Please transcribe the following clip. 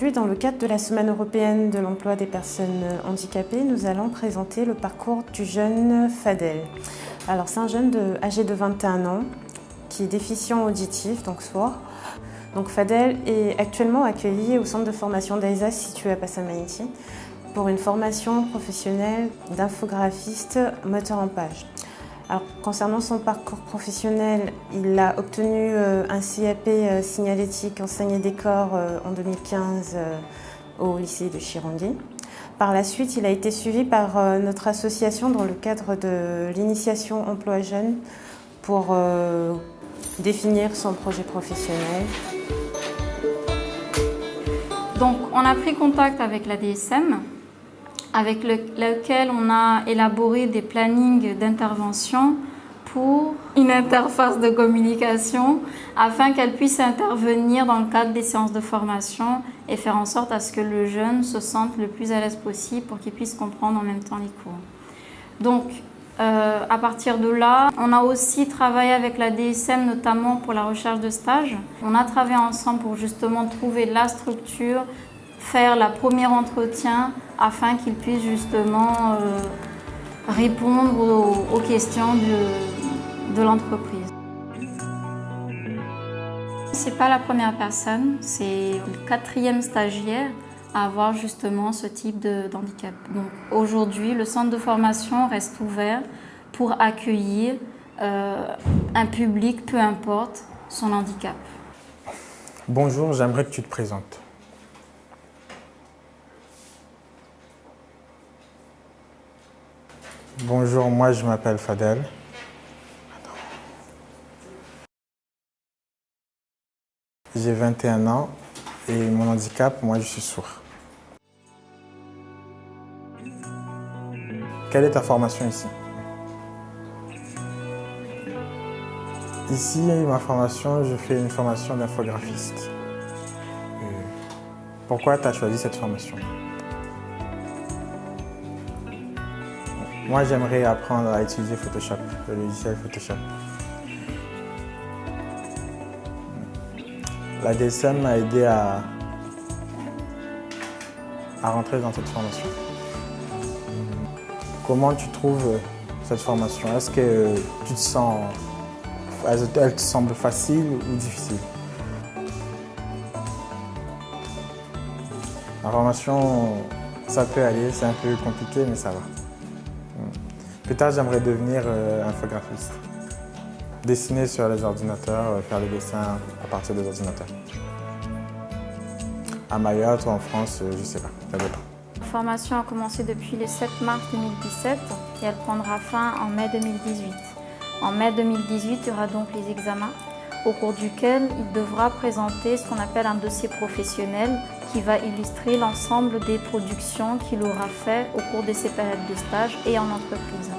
Aujourd'hui, dans le cadre de la Semaine européenne de l'emploi des personnes handicapées, nous allons présenter le parcours du jeune Fadel. Alors, c'est un jeune âgé de 21 ans qui est déficient auditif, donc sourd. Donc, Fadel est actuellement accueilli au centre de formation d'Aisa situé à Passamaquoddy pour une formation professionnelle d'infographiste moteur en page. Alors, concernant son parcours professionnel, il a obtenu un CAP signalétique enseigne et décor en 2015 au lycée de Chirangui. Par la suite, il a été suivi par notre association dans le cadre de l'initiation emploi jeune pour définir son projet professionnel. Donc, on a pris contact avec la DSM, avec lequel on a élaboré des plannings d'intervention pour une interface de communication afin qu'elle puisse intervenir dans le cadre des séances de formation et faire en sorte à ce que le jeune se sente le plus à l'aise possible pour qu'il puisse comprendre en même temps les cours. Donc, à partir de là, on a aussi travaillé avec la DSM notamment pour la recherche de stage. On a travaillé ensemble pour justement trouver la structure, faire le premier entretien afin qu'il puisse justement répondre aux questions de l'entreprise. Ce n'est pas la première personne, c'est le 4e stagiaire à avoir justement ce type d'handicap. Donc aujourd'hui, le centre de formation reste ouvert pour accueillir un public, peu importe son handicap. Bonjour, j'aimerais que tu te présentes. Bonjour, moi je m'appelle Fadel. J'ai 21 ans et mon handicap, moi je suis sourd. Quelle est ta formation ici? Ici, ma formation, je fais une formation d'infographiste. Pourquoi tu as choisi cette formation? Moi, j'aimerais apprendre à utiliser Photoshop, le logiciel Photoshop. La DSM m'a aidé à rentrer dans cette formation. Comment tu trouves cette formation? Est-ce que tu te sens, elle te semble facile ou difficile? La formation, ça peut aller, c'est un peu compliqué, mais ça va. Plus tard, j'aimerais devenir infographiste. Dessiner sur les ordinateurs, faire des dessins à partir des ordinateurs. À Mayotte ou en France, je ne sais pas, ça dépend. La formation a commencé depuis le 7 mars 2017 et elle prendra fin en mai 2018. En mai 2018, il y aura donc les examens au cours duquel il devra présenter ce qu'on appelle un dossier professionnel qui va illustrer l'ensemble des productions qu'il aura fait au cours de ses périodes de stage et en entreprise.